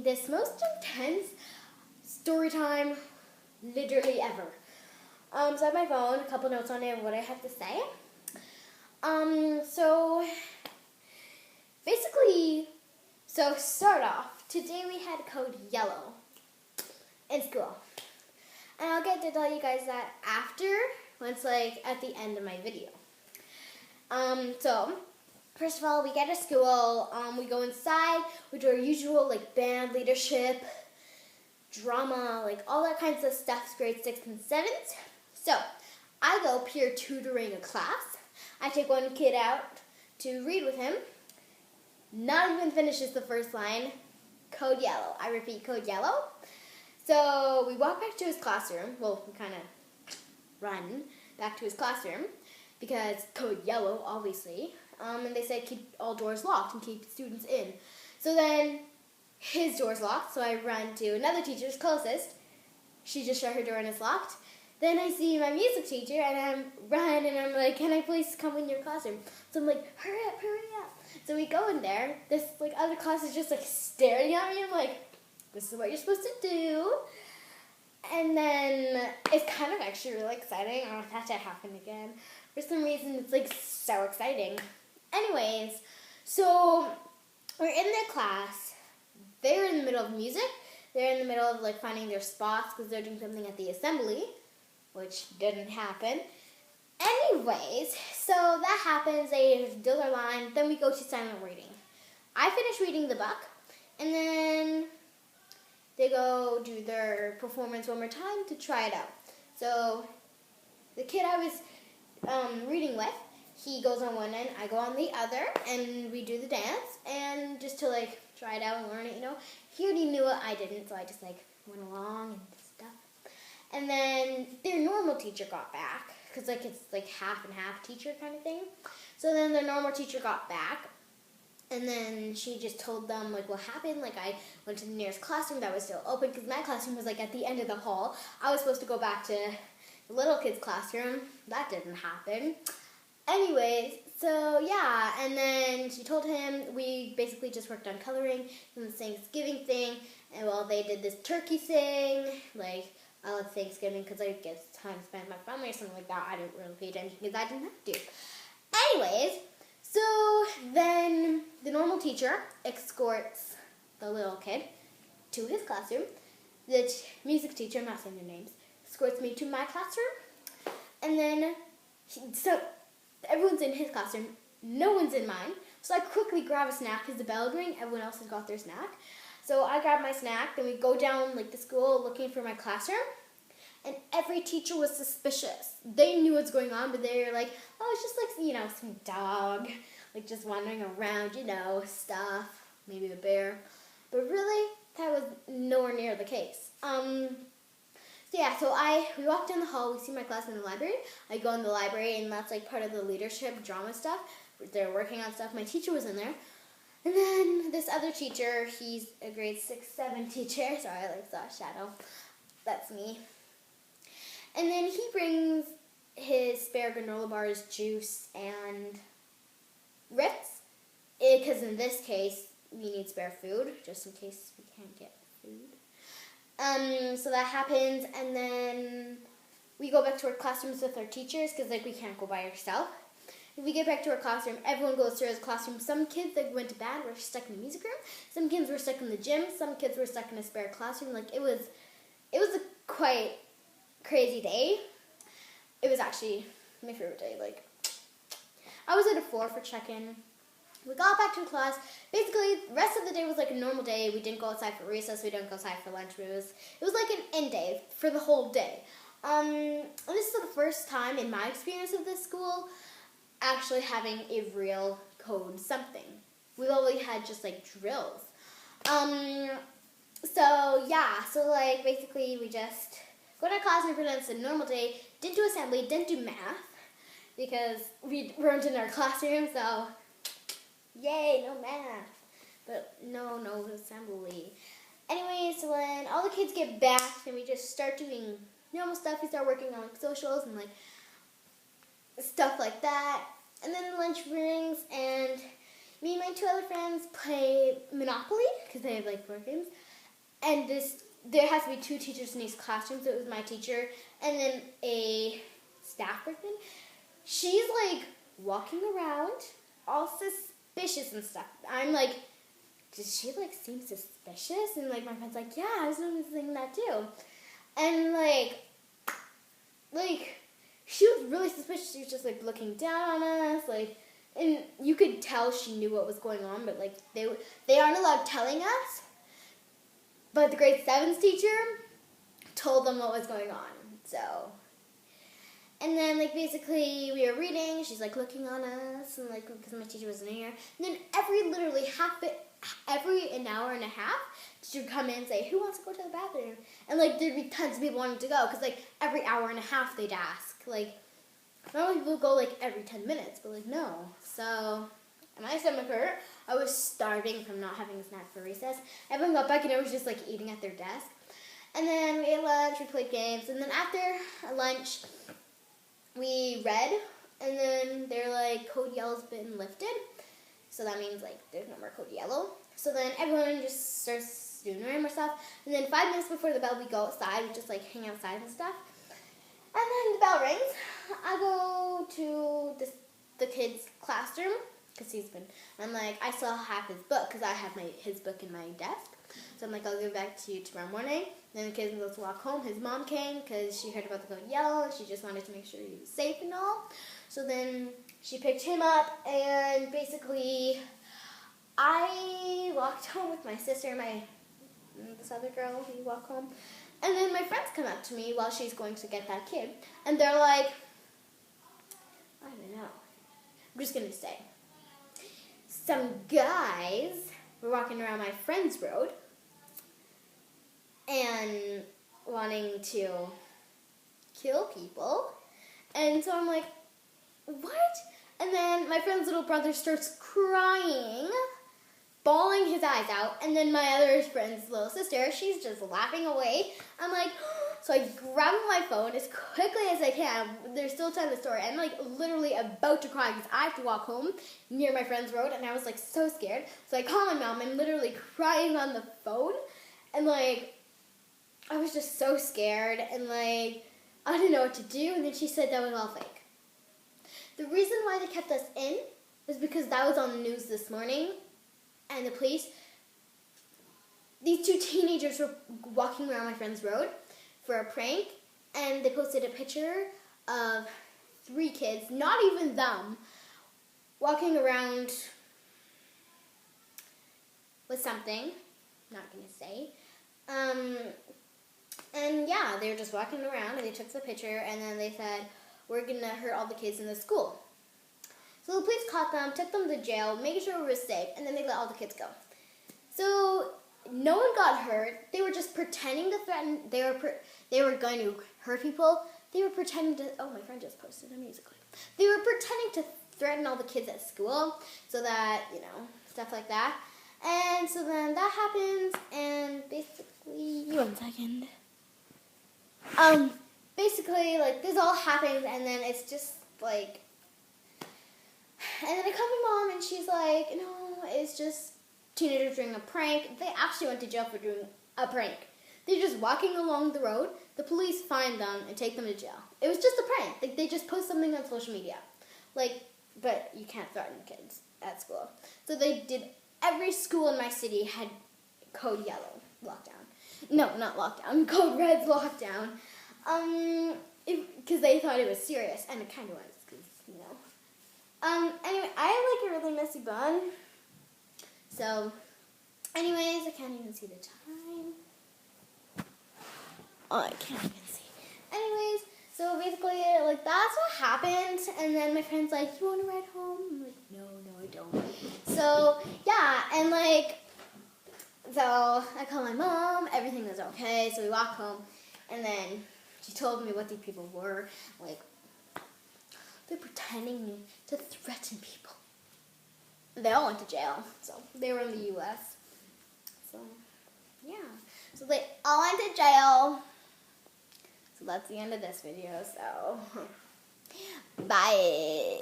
having this most intense story time literally ever. So I have my phone, a couple notes on it of what I have to say. So basically, start off. Today we had code yellow in school. And I'll get to tell you guys that after, once at the end of my video. So first of all, we get to school, we go inside, we do our usual band leadership, drama, all that kinds of stuff, grade 6 and 7s. So I go peer tutoring a class. I take one kid out to read with him. Not even finishes the first line. Code yellow. I repeat, code yellow. So we walk back to his classroom. Well, we kind of run back to his classroom because code yellow, obviously. And they said keep all doors locked and keep students in. So then his door's locked, so I run to another teacher's closest. She just shut her door and it's locked. Then I see my music teacher and I'm like, can I please come in your classroom? So I'm like, hurry up. So we go in there. This other class is just staring at me. I'm like, this is what you're supposed to do. And then it's kind of actually really exciting. I want that to happen again. For some reason, it's so exciting. Anyways, so we're in their class. They're in the middle of music. They're in the middle of finding their spots because they're doing something at the assembly, which didn't happen. Anyways, so that happens. They do their line. Then we go to silent reading. I finish reading the book, and then they go do their performance one more time to try it out. So the kid I was reading with, he goes on one end, I go on the other, and we do the dance, and just to try it out and learn it, He already knew it, I didn't, so I just went along and stuff. And then their normal teacher got back, because it's half and half teacher kind of thing. So then the normal teacher got back, and then she just told them what happened. I went to the nearest classroom that was still open, because my classroom was at the end of the hall. I was supposed to go back to the little kid's classroom. That didn't happen. Anyways, so yeah, and then she told him we basically just worked on coloring and the Thanksgiving thing, and they did this turkey thing, I love Thanksgiving because I get time to spend with my family or something like that. I didn't really pay attention because I didn't have to. Anyways, so then the normal teacher escorts the little kid to his classroom. The music teacher, I'm not saying their names, escorts me to my classroom. And then, so everyone's in his classroom, no one's in mine. So I quickly grab a snack because the bell would ring, everyone else has got their snack. So I grab my snack, then we go down the school looking for my classroom. And every teacher was suspicious. They knew what's going on, but they were like, oh, it's just some dog, just wandering around, stuff, maybe a bear. But really, that was nowhere near the case. So yeah, we walk down the hall, we see my class in the library. I go in the library, and that's part of the leadership drama stuff. They're working on stuff. My teacher was in there. And then this other teacher, he's a grade 6, 7 teacher. Sorry, I saw a shadow. That's me. And then he brings his spare granola bars, juice, and Ritz. Because in this case, we need spare food, just in case we can't get food. So that happens, and then we go back to our classrooms with our teachers, because we can't go by ourselves. If we get back to our classroom, everyone goes to his classroom. Some kids that went to band were stuck in the music room. Some kids were stuck in the gym. Some kids were stuck in a spare classroom. It was a quite crazy day. It was actually my favorite day. I was at a 4 for check-in. We got back to class. Basically, the rest of the day was a normal day. We didn't go outside for recess. We didn't go outside for lunch. It was an end day for the whole day. And this is the first time in my experience of this school actually having a real code something. We've always had just drills. So yeah, basically we just go to class and pretend it's a normal day. Didn't do assembly, didn't do math because we weren't in our classroom, so yay, no math. But no assembly. Anyway, so when all the kids get back, then we just start doing normal stuff. We start working on socials and stuff like that. And then lunch rings, and me and my 2 other friends play Monopoly, because they have board games. and there has to be 2 teachers in these classrooms. So it was my teacher and then a staff person. She's like walking around, all suspicious and stuff. I'm like, does she like seem suspicious? And like my friend's like, yeah, I was noticing that too. And like she was really suspicious. She was just like looking down on us, like, and you could tell she knew what was going on, but like they aren't allowed telling us. But the grade 7's teacher told them what was going on. So, and then like basically we were reading. She's like looking on us, and like because my teacher wasn't here. And then every an hour and a half, she would come in and say, "Who wants to go to the bathroom?" And like there'd be tons of people wanting to go because like every hour and a half they'd ask. Like normally people go like every 10 minutes, but like no. So my stomach hurt. I was starving from not having a snack for recess. Everyone got back and I was just like eating at their desk. And then we ate lunch, we played games, and then after lunch we read, and then they're like, code yellow's been lifted. So that means like there's no more code yellow. So then everyone just starts doing random stuff. And then 5 minutes before the bell we go outside, we just like hang outside and stuff. And then the bell rings. I go to the kid's classroom. Because I'm like, I still have his book because I have his book in my desk. So I'm like, I'll give it back to you tomorrow morning. Then the kid goes to walk home. His mom came because she heard about the code yellow and she just wanted to make sure he was safe and all. So then she picked him up and basically I walked home with my sister and this other girl. We walk home. And then my friends come up to me while she's going to get that kid. And they're like, I don't know. I'm just going to say. Some guys were walking around my friend's road and wanting to kill people. And so I'm like, what? And then my friend's little brother starts crying, bawling his eyes out. And then my other friend's little sister, she's just laughing away. I'm like, so I grab my phone as quickly as I can. There's still time to the story. I'm like literally about to cry because I have to walk home near my friend's road, and I was like so scared. So I call my mom. I'm literally crying on the phone, and like I was just so scared, and like I didn't know what to do. And then she said that was all fake. The reason why they kept us in was because that was on the news this morning, and the police. These 2 teenagers were walking around my friend's road for a prank, and they posted a picture of 3 kids, not even them, walking around with something, not going to say, and yeah, they were just walking around, and they took the picture, and then they said, we're going to hurt all the kids in the school. So the police caught them, took them to jail, made sure we were safe, and then they let all the kids go. So no one got hurt. They were just pretending to threaten. They were going to hurt people. They were pretending to. Oh, my friend just posted a music clip. They were pretending to threaten all the kids at school, so that stuff like that. And so then that happens, and basically, 1 second. Basically, like this all happens, and then it's just like, and then I call my mom, and she's like, no, it's just teenagers doing a prank. They actually went to jail for doing a prank. They're just walking along the road. The police find them and take them to jail. It was just a prank. Like they just post something on social media. Like, but you can't threaten kids at school. So they did. Every school in my city had code yellow lockdown. No, not lockdown. Code red lockdown. Because they thought it was serious, and it kind of was. Anyway, I have like a really messy bun. So, anyways, I can't even see the time. Oh, I can't even see. Anyways, so basically, like, that's what happened. And then my friend's like, you want to ride home? I'm like, no, I don't. So, yeah, and like, so I called my mom. Everything was okay. So we walked home. And then she told me what these people were. Like, they're pretending to threaten people. They all went to jail, so they were in the U.S. So, yeah. So they all went to jail. So that's the end of this video, so bye.